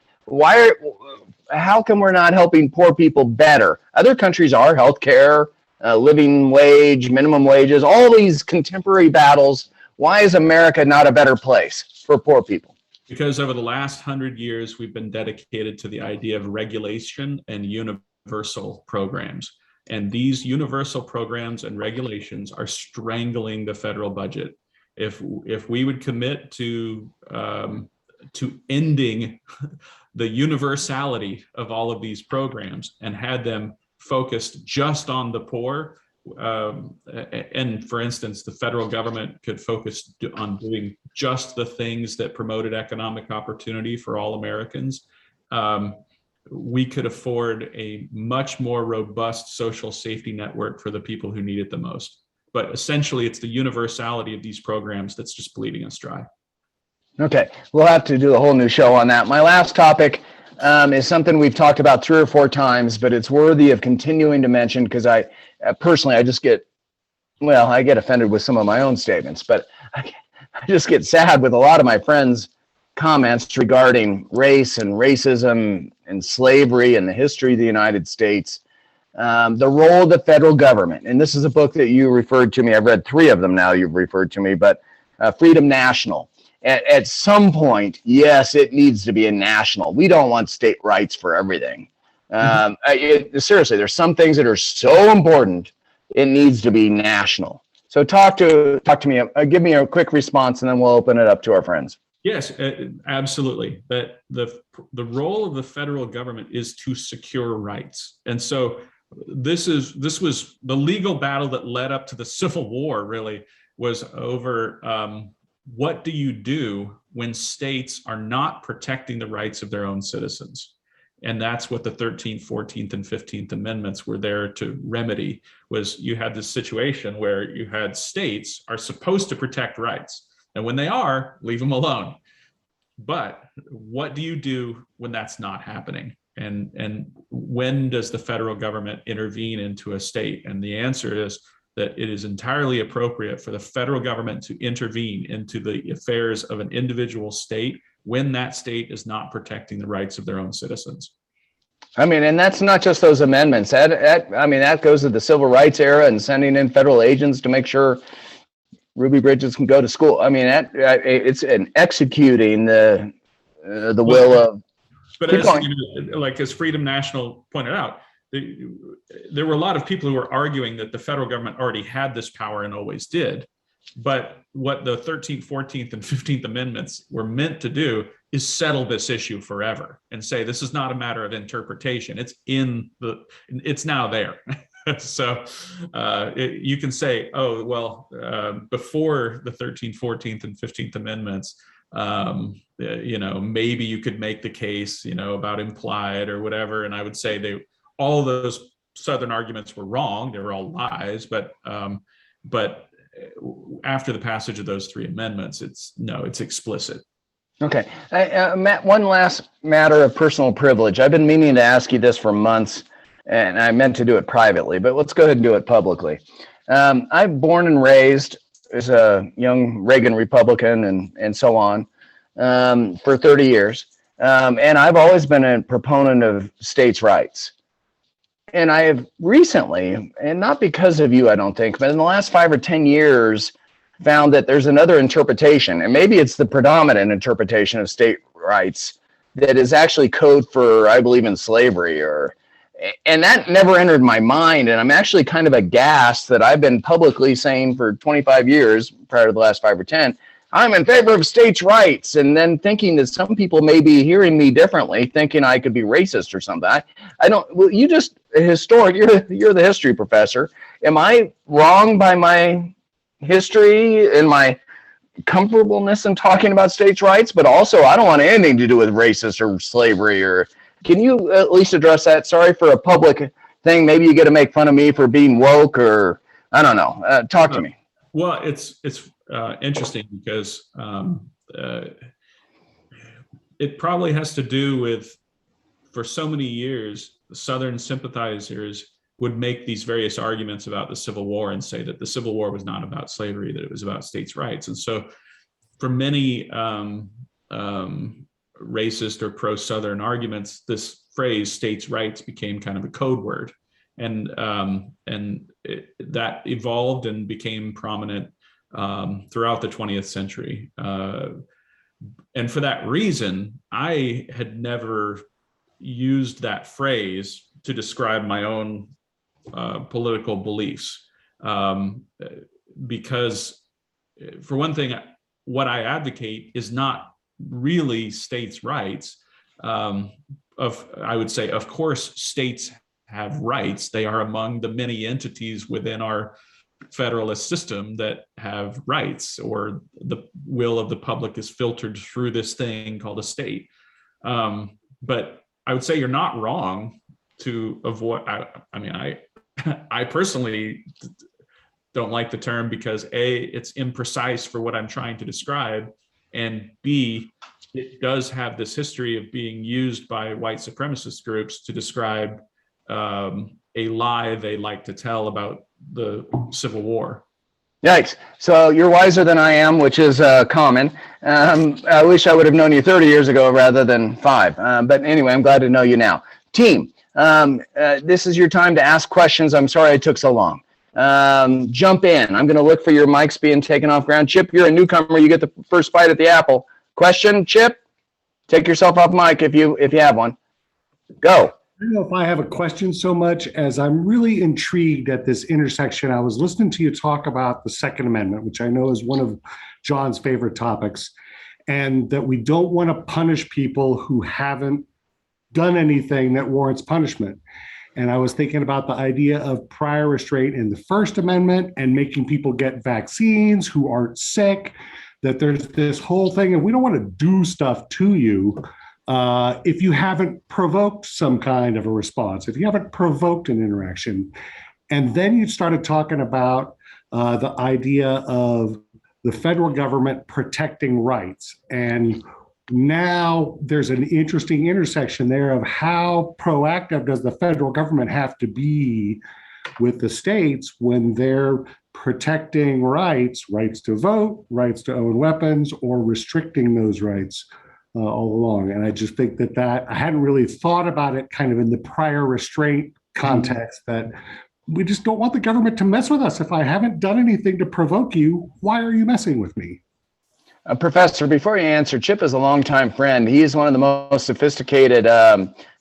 How come we're not helping poor people better? Other countries are: healthcare, living wage, minimum wages, all these contemporary battles. Why is America not a better place for poor people? Because over the last 100 years, we've been dedicated to the idea of regulation and universal programs. And these universal programs and regulations are strangling the federal budget. If we would commit to ending the universality of all of these programs and had them focused just on the poor, and for instance, the federal government could focus on doing just the things that promoted economic opportunity for all Americans, we could afford a much more robust social safety network for the people who need it the most. But essentially, it's the universality of these programs that's just bleeding us dry. Okay, we'll have to do a whole new show on that. My last topic is something we've talked about 3 or 4 times, but it's worthy of continuing to mention because I personally, I get offended with some of my own statements, but I just get sad with a lot of my friends' comments regarding race and racism and slavery and the history of the United States. The role of the federal government, and this is a book that you referred to me. I've read 3 of them now you've referred to me, but Freedom National. At some point, yes, it needs to be a national. We don't want state rights for everything. Seriously, there's some things that are so important, it needs to be national. So talk to me, give me a quick response, and then we'll open it up to our friends. Yes, absolutely. But the role of the federal government is to secure rights. And so this was the legal battle that led up to the Civil War, really, was over what do you do when states are not protecting the rights of their own citizens? And that's what the 13th, 14th, and 15th Amendments were there to remedy. Was you had this situation where you had states are supposed to protect rights. And when they are, leave them alone. But what do you do when that's not happening? And when does the federal government intervene into a state? And the answer is that it is entirely appropriate for the federal government to intervene into the affairs of an individual state when that state is not protecting the rights of their own citizens. I mean, and that's not just those amendments. That goes to the civil rights era and sending in federal agents to make sure Ruby Bridges can go to school. I mean, it's an executing the will of. But as Freedom National pointed out, there were a lot of people who were arguing that the federal government already had this power and always did. But what the 13th, 14th, and 15th Amendments were meant to do is settle this issue forever and say this is not a matter of interpretation. It's now there. So you can say, oh, well, before the 13th, 14th, and 15th Amendments, maybe you could make the case, about implied or whatever. And I would say all of those Southern arguments were wrong. They were all lies. But after the passage of those three amendments, it's explicit. Okay. Matt, one last matter of personal privilege. I've been meaning to ask you this for months, and I meant to do it privately, but let's go ahead and do it publicly. I'm born and raised as a young Reagan Republican and so on for 30 years. And I've always been a proponent of states' rights. And I have recently, and not because of you, I don't think, but in the last 5 or 10 years, found that there's another interpretation, and maybe it's the predominant interpretation of state rights that is actually code for, I believe in slavery, and that never entered my mind. And I'm actually kind of aghast that I've been publicly saying for 25 years, prior to the last 5 or 10, I'm in favor of states' rights, and then thinking that some people may be hearing me differently, thinking I could be racist or something. I don't. Well, you just historic. You're the history professor. Am I wrong by my history and my comfortableness in talking about states' rights? But also, I don't want anything to do with racist or slavery. Or can you at least address that? Sorry for a public thing. Maybe you get to make fun of me for being woke, or I don't know. Talk to me. Well, it's interesting because it probably has to do with, for so many years, the Southern sympathizers would make these various arguments about the Civil War and say that the Civil War was not about slavery, that it was about states' rights. And so for many racist or pro-Southern arguments, this phrase states' rights became kind of a code word. And that evolved and became prominent throughout the 20th century. And for that reason, I had never used that phrase to describe my own political beliefs. Because, for one thing, what I advocate is not really states' rights. I would say, of course, states have rights. They are among the many entities within our federalist system that have rights, or the will of the public is filtered through this thing called a state. But I would say you're not wrong to avoid. I personally don't like the term because A, it's imprecise for what I'm trying to describe, and B, it does have this history of being used by white supremacist groups to describe a lie they like to tell about the Civil War. Yikes. So you're wiser than I am, which is common. I wish I would have known you 30 years ago rather than 5. But anyway, I'm glad to know you now. Team, this is your time to ask questions. I'm sorry it took so long. Jump in. I'm going to look for your mics being taken off ground. Chip, you're a newcomer. You get the first bite at the apple. Question, Chip? Take yourself off mic if you have one. Go. I don't know if I have a question so much as I'm really intrigued at this intersection. I was listening to you talk about the Second Amendment, which I know is one of John's favorite topics, and that we don't want to punish people who haven't done anything that warrants punishment. And I was thinking about the idea of prior restraint in the First Amendment and making people get vaccines who aren't sick, that there's this whole thing, and we don't want to do stuff to you, if you haven't provoked some kind of a response, if you haven't provoked an interaction. And then you started talking about the idea of the federal government protecting rights. And now there's an interesting intersection there of how proactive does the federal government have to be with the states when they're protecting rights to vote, rights to own weapons, or restricting those rights all along. And I just think that I hadn't really thought about it kind of in the prior restraint context, that we just don't want the government to mess with us. If I haven't done anything to provoke you, why are you messing with me? Professor, before you answer, Chip is a longtime friend. He is one of the most sophisticated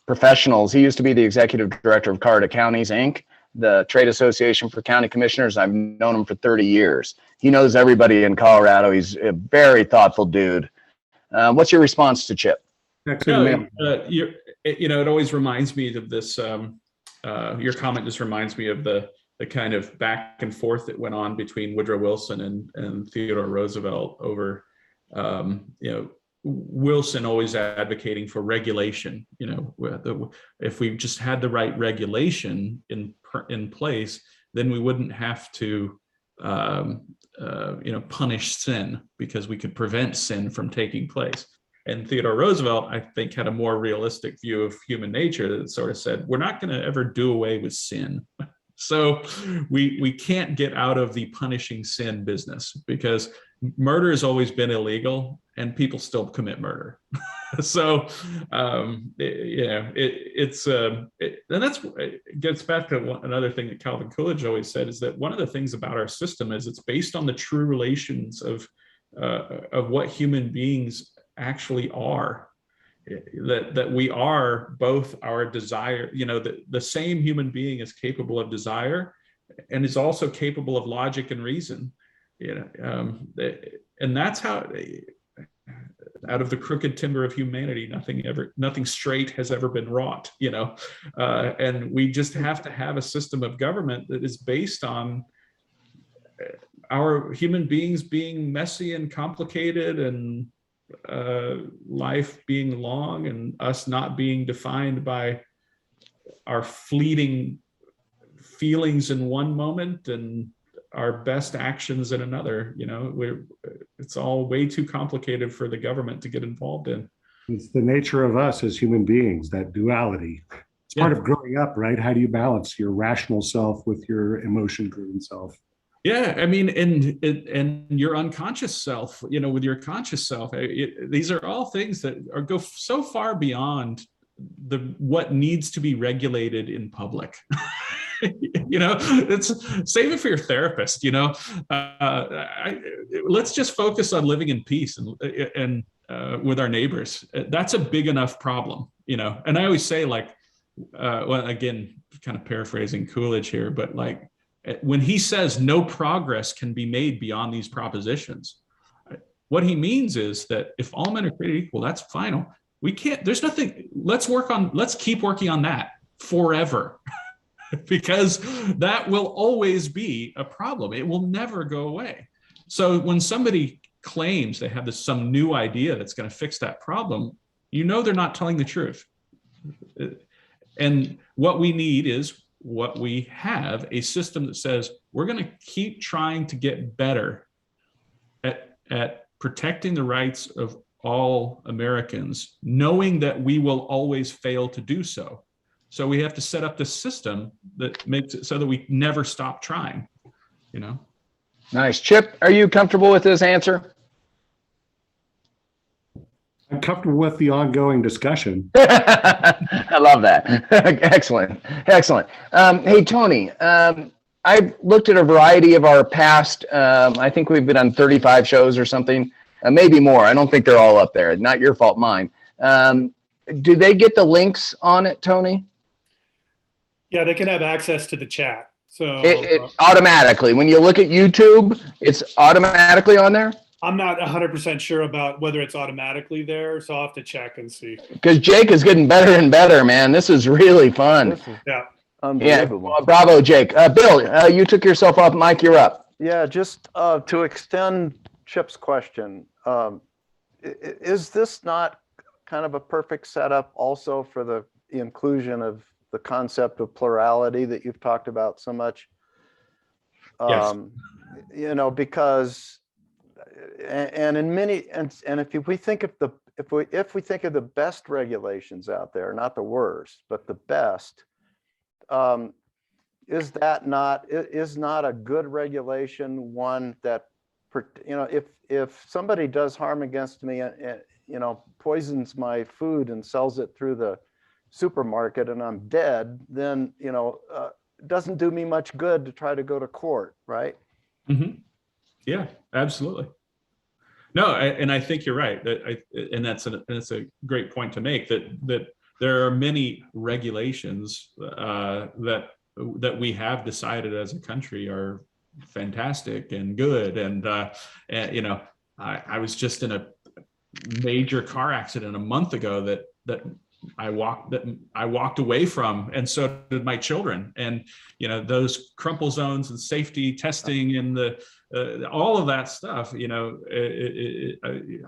professionals. He used to be the executive director of Colorado Counties, Inc., the trade association for county commissioners. I've known him for 30 years. He knows everybody in Colorado. He's a very thoughtful dude. What's your response to Chip? It always reminds me of this. Your comment just reminds me of the kind of back and forth that went on between Woodrow Wilson and Theodore Roosevelt over, Wilson always advocating for regulation. If we just had the right regulation in place, then we wouldn't have to, punish sin, because we could prevent sin from taking place. And Theodore Roosevelt, I think, had a more realistic view of human nature that sort of said, we're not going to ever do away with sin. So we can't get out of the punishing sin business, because murder has always been illegal and people still commit murder. So, and it gets back to another thing that Calvin Coolidge always said, is that one of the things about our system is it's based on the true relations of what human beings actually are. That we are both our desire, the same human being is capable of desire and is also capable of logic and reason, and that's how, out of the crooked timber of humanity, nothing straight has ever been wrought, and we just have to have a system of government that is based on our human beings being messy and complicated, and life being long, and us not being defined by our fleeting feelings in one moment and our best actions in another. It's all way too complicated for the government to get involved in. It's the nature of us as human beings, that duality. It's part of growing up, right? How do you balance your rational self with your emotion-driven self? Yeah, I mean, and your unconscious self, with your conscious self, these are all things that go so far beyond what needs to be regulated in public. It's save it for your therapist. Let's just focus on living in peace and with our neighbors. That's a big enough problem, And I always say, again, kind of paraphrasing Coolidge here, but when he says no progress can be made beyond these propositions, what he means is that if all men are created equal, that's final. We can't, there's nothing, let's keep working on that forever, because that will always be a problem. It will never go away. So when somebody claims they have some new idea that's going to fix that problem, they're not telling the truth. And what we need is what we have, a system that says we're going to keep trying to get better at protecting the rights of all Americans, knowing that we will always fail to do so. So we have to set up this system that makes it so that we never stop trying, Nice. Chip, are you comfortable with this answer? I'm comfortable with the ongoing discussion. I love that. Excellent. Hey, Tony, I've looked at a variety of our past, I think we've been on 35 shows or something, maybe more. I don't think they're all up there. Not your fault, mine. Do they get the links on it, Tony? Yeah, they can have access to the chat. So it automatically, when you look at YouTube, it's automatically on there? I'm not 100% sure about whether it's automatically there, so I'll have to check and see. Because Jake is getting better and better, man. This is really fun. Yeah. Unbelievable. Yeah. Bravo, Jake. Bill, you took yourself off mic. You're up. Yeah, just to extend Chip's question, is this not kind of a perfect setup also for the inclusion of the concept of plurality that you've talked about so much? Yes. You know, because and in many and if we think of the if we think of the best regulations out there, not the worst, but the best, is not a good regulation one that, you know, if somebody does harm against me and, you know, poisons my food and sells it through the supermarket and I'm dead, then, you know, it doesn't do me much good to try to go to court, right? Mm-hmm. Yeah, absolutely. No, and I think you're right. And that's a great point to make. That there are many regulations that we have decided as a country are fantastic and good. And you know, I was just in a major car accident a month ago that I walked away from, and so did my children. And you know, those crumple zones and safety testing and the all of that stuff. You know,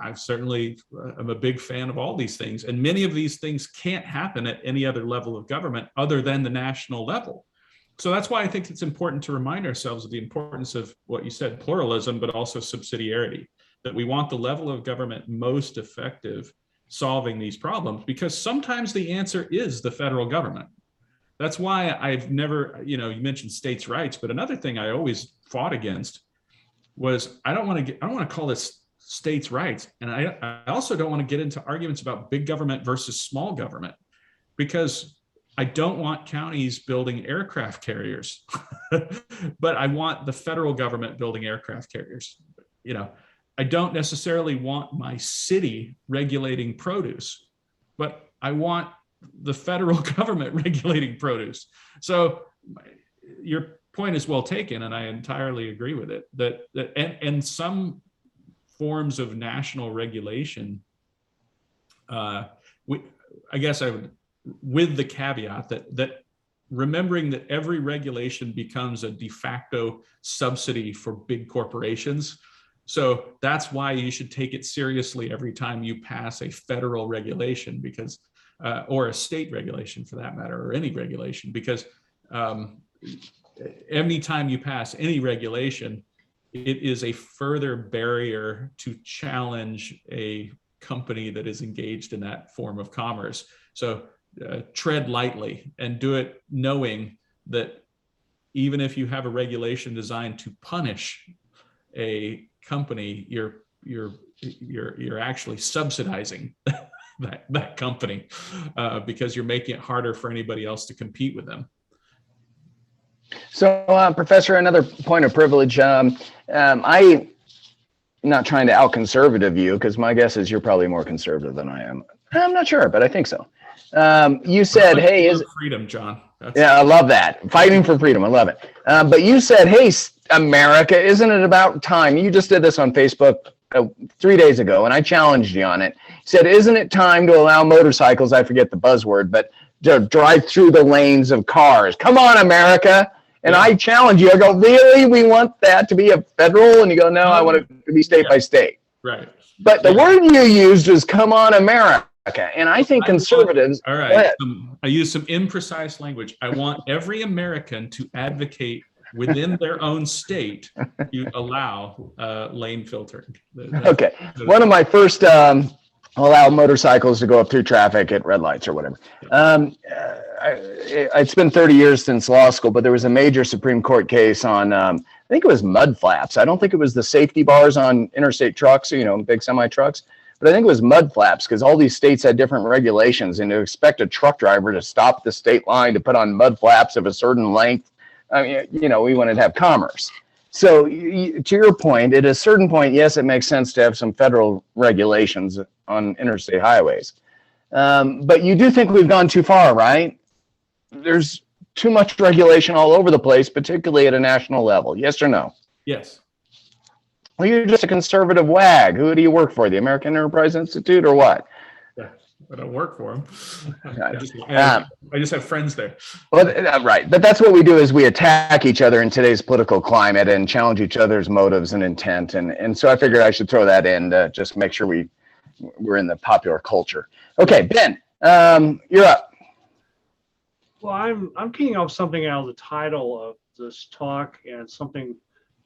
I certainly am a big fan of all these things, and many of these things can't happen at any other level of government other than the national level. So that's why I think it's important to remind ourselves of the importance of what you said, pluralism, but also subsidiarity. That we want the level of government most effective solving these problems, because sometimes the answer is the federal government. That's why I've never, you know, you mentioned states' rights, but another thing I always fought against was I don't want to call this states' rights, and I also don't want to get into arguments about big government versus small government, because I don't want counties building aircraft carriers, but I want the federal government building aircraft carriers. You know, I don't necessarily want my city regulating produce, but I want the federal government regulating produce. So your point is well taken, and I entirely agree with it. And some forms of national regulation, I guess I would, with the caveat that remembering that every regulation becomes a de facto subsidy for big corporations. So that's why you should take it seriously every time you pass a federal regulation, because, or a state regulation for that matter, or any regulation, because any time you pass any regulation, it is a further barrier to challenge a company that is engaged in that form of commerce. So tread lightly and do it knowing that even if you have a regulation designed to punish a company, you're actually subsidizing that company because you're making it harder for anybody else to compete with them. So, Professor, another point of privilege. I'm not trying to out conservative you, because my guess is you're probably more conservative than I am. I'm not sure, but I think so. You said, "Hey, is freedom, John?" Yeah, I love that. Fighting for freedom. I love it. But you said, "Hey, America, isn't it about time?" You just did this on Facebook 3 days ago, and I challenged you on it. You said, "Isn't it time to allow motorcycles?" I forget the buzzword, but to drive through the lanes of cars. Come on, America. And I challenge you. I go, "Really? We want that to be a federal?" And you go, "No, I want it to be state by state." Right. But the word you used was "come on, America." And I think conservatives. All right. I use some imprecise language. I want every American to advocate within their own state to allow lane filtering. Okay. One of my first allow motorcycles to go up through traffic at red lights or whatever. It's been 30 years since law school, but there was a major Supreme Court case on, I think it was mud flaps. I don't think it was the safety bars on interstate trucks, you know, big semi trucks, but I think it was mud flaps, because all these states had different regulations, and to expect a truck driver to stop the state line to put on mud flaps of a certain length, I mean, you know, we wanted to have commerce. So to your point, at a certain point, yes, it makes sense to have some federal regulations on interstate highways. But you do think we've gone too far, right? There's too much regulation all over the place, particularly at a national level. Yes or no? Yes. Well, you're just a conservative wag. Who do you work for? The American Enterprise Institute or what? Yeah, I don't work for them. I just have friends there. Well, right. But that's what we do, is we attack each other in today's political climate and challenge each other's motives and intent. And so I figured I should throw that in to just make sure we're in the popular culture. Okay, Ben, you're up. Well, I'm keying off something out of the title of this talk and something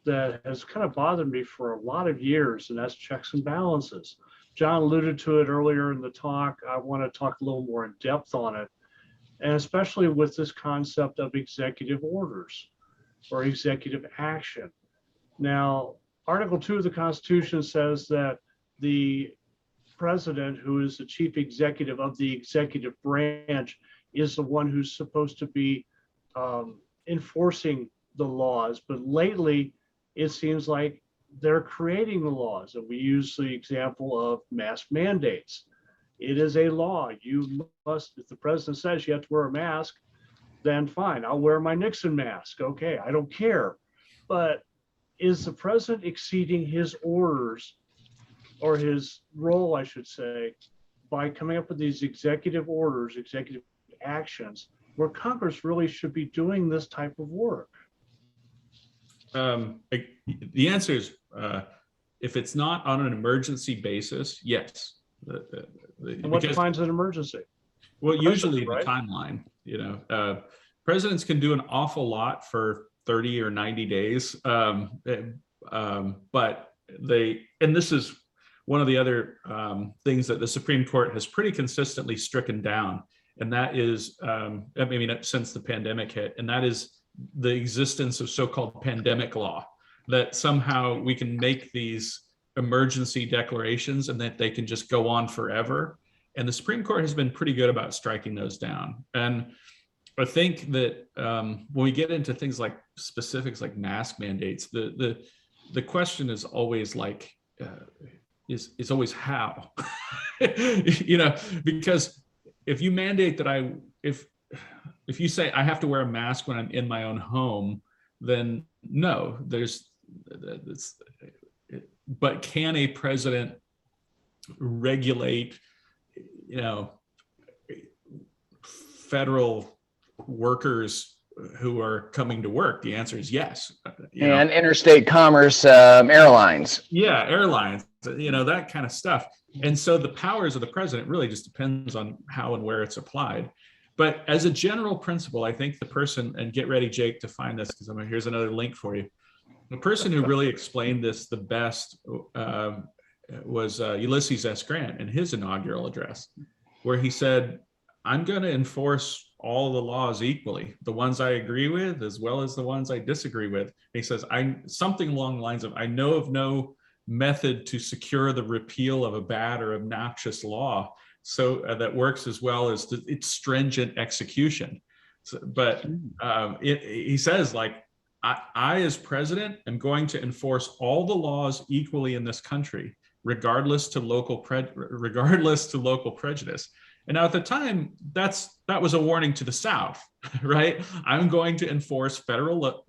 that has kind of bothered me for a lot of years, and that's checks and balances. John alluded to it earlier in the talk. I want to talk a little more in depth on it, and especially with this concept of executive orders or executive action. Now, Article 2 of the Constitution says that the president, who is the chief executive of the executive branch, is the one who's supposed to be enforcing the laws. But lately, it seems like they're creating the laws. And we use the example of mask mandates. It is a law. You must, if the president says you have to wear a mask, then fine, I'll wear my Nixon mask. Okay, I don't care. But is the president exceeding his orders, or his role, I should say, by coming up with these executive orders, executive actions, where Congress really should be doing this type of work? The answer is, if it's not on an emergency basis, yes. And what defines an emergency? Well, usually right? the timeline, presidents can do an awful lot for 30 or 90 days. But and this is one of the other things that the Supreme Court has pretty consistently stricken down. And that is, since the pandemic hit, and that is the existence of so-called pandemic law, that somehow we can make these emergency declarations and that they can just go on forever. And the Supreme Court has been pretty good about striking those down. And I think that when we get into things like specifics like mask mandates, the question is always like, is always how, because if you mandate that if you say I have to wear a mask when I'm in my own home, then no, but can a president regulate, federal workers who are coming to work? The answer is yes. And interstate commerce, airlines. Yeah, airlines, that kind of stuff. And so the powers of the president really just depends on how and where it's applied. But as a general principle, I think the person, and get ready, Jake, to find this, because here's another link for you. The person who really explained this the best was Ulysses S. Grant in his inaugural address, where he said, I'm going to enforce all the laws equally, the ones I agree with as well as the ones I disagree with. And he says, something along the lines of, I know of no method to secure the repeal of a bad or obnoxious law so that works as well as its stringent execution. But he says, like, I as president am going to enforce all the laws equally in this country, regardless to local prejudice. And now at the time, that was a warning to the South, right? I'm going to enforce federal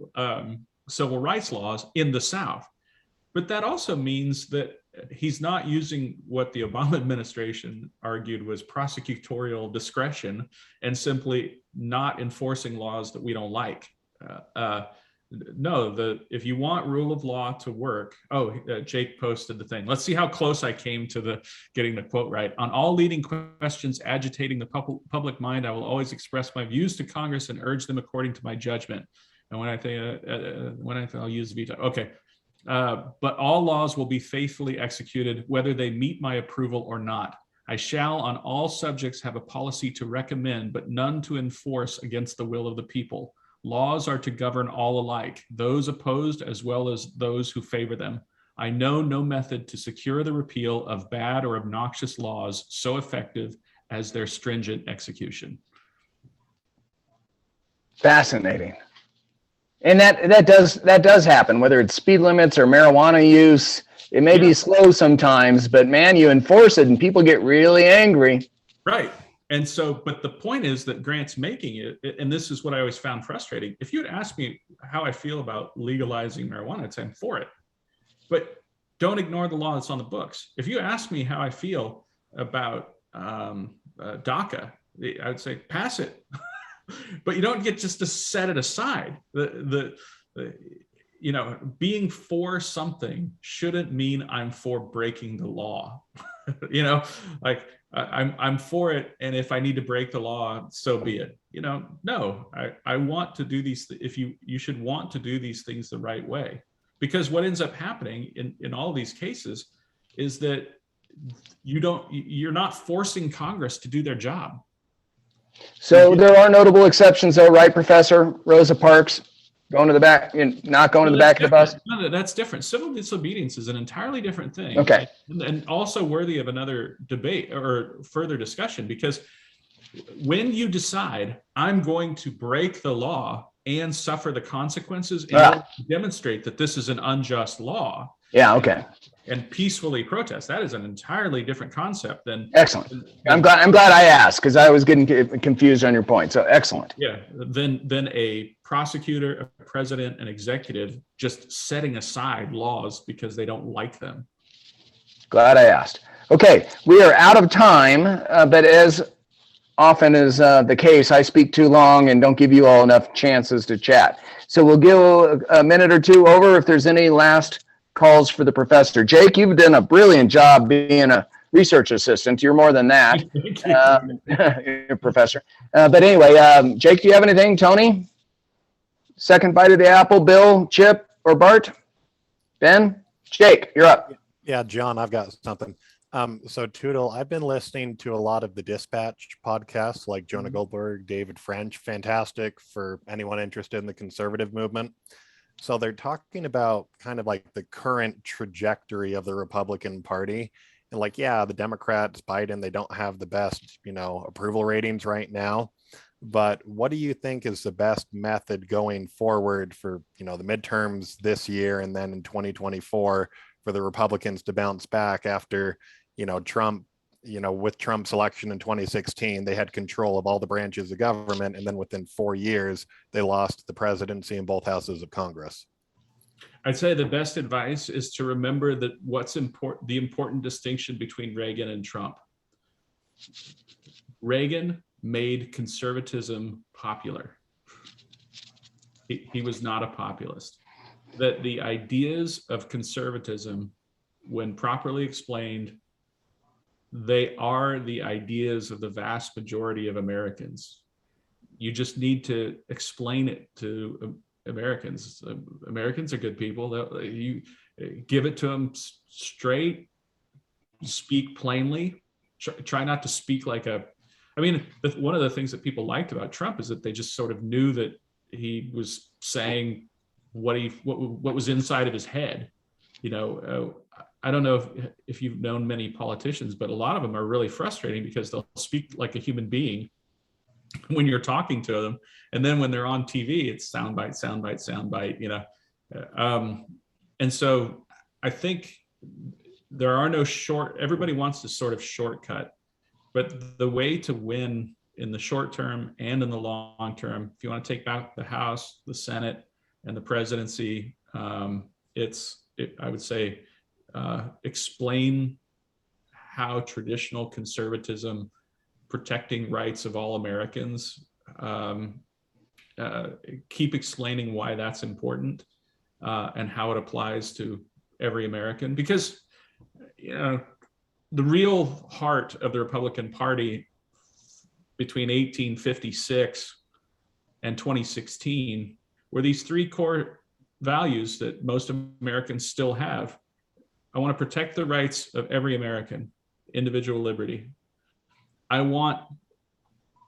civil rights laws in the South. But that also means that he's not using what the Obama administration argued was prosecutorial discretion and simply not enforcing laws that we don't like. If you want rule of law to work, Jake posted the thing. Let's see how close I came to getting the quote right. On all leading questions agitating the public mind, I will always express my views to Congress and urge them according to my judgment. And when I think I'll use veto. Okay. But all laws will be faithfully executed, whether they meet my approval or not. I shall on all subjects have a policy to recommend, but none to enforce against the will of the people. Laws are to govern all alike, those opposed as well as those who favor them. I know no method to secure the repeal of bad or obnoxious laws so effective as their stringent execution. Fascinating. And that does happen, whether it's speed limits or marijuana use. It may be slow sometimes, but man, you enforce it and people get really angry. Right. And so, but the point is that Grant's making it, and this is what I always found frustrating. If you had asked me how I feel about legalizing marijuana, I'd say I'm for it. But don't ignore the law that's on the books. If you ask me how I feel about DACA, I'd say pass it. But you don't get just to set it aside. Being for something shouldn't mean I'm for breaking the law. Like I'm for it, and if I need to break the law, so be it. No, I want to do these. If you should want to do these things the right way, because what ends up happening in all these cases is that you're not forcing Congress to do their job. So there are notable exceptions, though, right, Professor? Rosa Parks going to the back, not going to the back of the bus? No, that's different. Civil disobedience is an entirely different thing. Okay. And also worthy of another debate or further discussion, because when you decide I'm going to break the law and suffer the consequences in order to demonstrate that this is an unjust law. Yeah, okay. And peacefully protest, that is an entirely different concept than. Excellent. I'm glad I asked, because I was getting confused on your point. So excellent. Yeah, then a prosecutor, a president, an executive just setting aside laws because they don't like them. Glad I asked. Okay, we are out of time, but as often is the case, I speak too long and don't give you all enough chances to chat. So we'll give a minute or two over if there's any last calls for the professor. Jake, you've done a brilliant job being a research assistant. You're more than that, Professor. But anyway, Jake, do you have anything? Tony? Second bite of the apple? Bill, Chip, or Bart? Ben? Jake, you're up. Yeah, John, I've got something. So Tootle, I've been listening to a lot of the Dispatch podcasts like Jonah Goldberg, David French, fantastic for anyone interested in the conservative movement. So they're talking about kind of like the current trajectory of the Republican Party. And like, yeah, the Democrats, Biden, they don't have the best, approval ratings right now. But what do you think is the best method going forward for, the midterms this year and then in 2024 for the Republicans to bounce back after, Trump, with Trump's election in 2016, they had control of all the branches of government. And then within 4 years, they lost the presidency in both houses of Congress. I'd say the best advice is to remember that the important distinction between Reagan and Trump. Reagan made conservatism popular. He was not a populist. That the ideas of conservatism, when properly explained, they are the ideas of the vast majority of Americans. You just need to explain it to Americans. Americans are good people. You give it to them straight, speak plainly, try not to speak like one of the things that people liked about Trump is that they just sort of knew that he was saying what was inside of his head. I don't know if you've known many politicians, but a lot of them are really frustrating because they'll speak like a human being when you're talking to them. And then when they're on TV, it's soundbite, and so I think there are no everybody wants to sort of shortcut, but the way to win in the short term and in the long term, if you want to take back the House, the Senate, and the presidency, I would say, explain how traditional conservatism, protecting rights of all Americans, keep explaining why that's important and how it applies to every American. Because, the real heart of the Republican Party between 1856 and 2016 were these three core values that most Americans still have. I want to protect the rights of every American, individual liberty. I want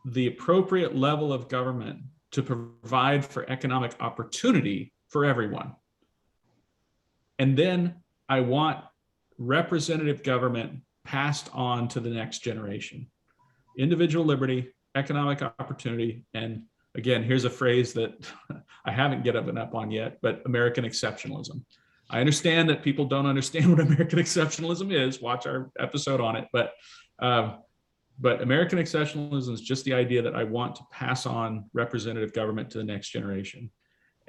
the appropriate level of government to provide for economic opportunity for everyone. And then I want representative government passed on to the next generation. Individual liberty, economic opportunity, and again, here's a phrase that I haven't given up on yet, but American exceptionalism. I understand that people don't understand what American exceptionalism is. Watch our episode on it. But American exceptionalism is just the idea that I want to pass on representative government to the next generation.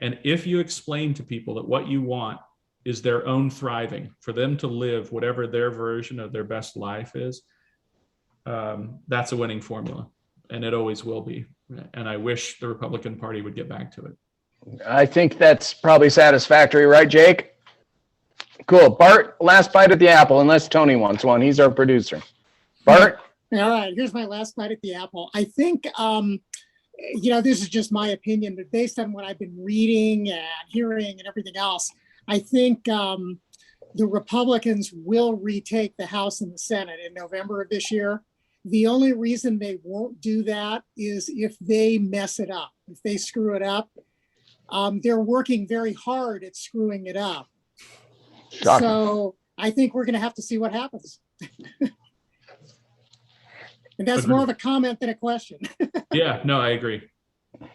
And if you explain to people that what you want is their own thriving, for them to live whatever their version of their best life is, that's a winning formula. And it always will be. And I wish the Republican Party would get back to it. I think that's probably satisfactory, right, Jake? Cool. Bart, last bite at the apple, unless Tony wants one. He's our producer. Bart? All right, here's my last bite at the apple. I think, this is just my opinion, but based on what I've been reading and hearing and everything else, I think the Republicans will retake the House and the Senate in November of this year. The only reason they won't do that is if they mess it up, if they screw it up. They're working very hard at screwing it up. Shocking. So I think we're going to have to see what happens. And that's more of a comment than a question. Yeah, no, I agree.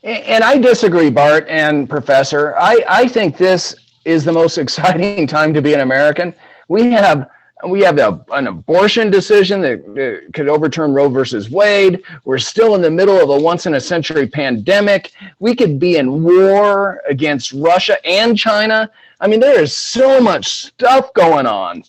And I disagree, Bart and Professor. I think this is the most exciting time to be an American. We have an abortion decision that could overturn Roe versus Wade. We're still in the middle of a once-in-a-century pandemic. We could be in war against Russia and China. I mean, there is so much stuff going on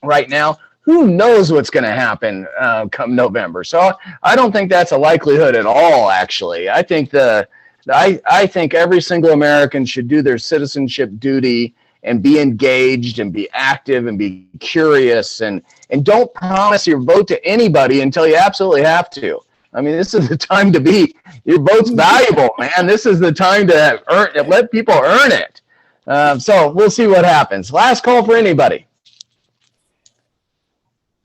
right now. Who knows what's going to happen come November? So I don't think that's a likelihood at all, actually. I think I think every single American should do their citizenship duty and be engaged and be active and be curious and don't promise your vote to anybody until you absolutely have to. I mean, this is the time to be, your vote's valuable, man. This is the time to let people earn it. So we'll see what happens. Last call for anybody.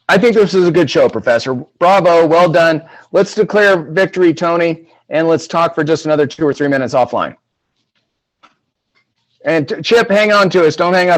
I think this is a good show, Professor. Bravo, well done. Let's declare victory, Tony, and let's talk for just another 2 or 3 minutes offline. And Chip, hang on to us. Don't hang up.